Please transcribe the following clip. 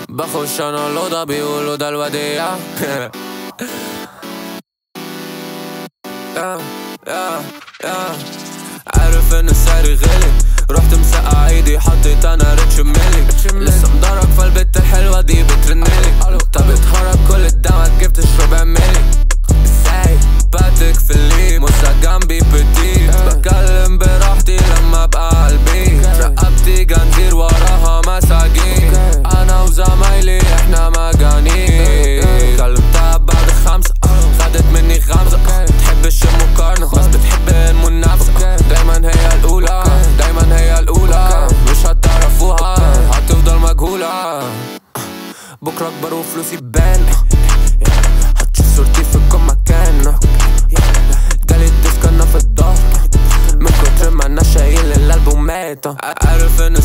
بخش انا الأوضة بيقولوا ده الوديع. عارف ان السعر غلي، رحت مسقع ايدي حطيت انا ريتش ميلي. لسه مدرك فالبت الحلوة دي بترنلي. طب اتخرج كل الدمك جبتش ربع ميلي. ازاي باتك في الليل موسى جنبي بتيت، بتكلم براحتي لما ابقى قلبي. رقبتي جنزير وراها مساجين، انا وزمايلي احنا مجانين. كلمتها بعد 5 خدت مني 5. بتحبش المقارنة بس بتحب المنافسة. دايما هي الاولى دايما هي الاولى، مش هتعرفوها هتفضل مجهولة. بكرة اكبر وفلوسي بان، هتشوف صورتي في كل مكان. جالي الديسك انا في الضهر من كتر ما انا شايل الالبومات. عارف ان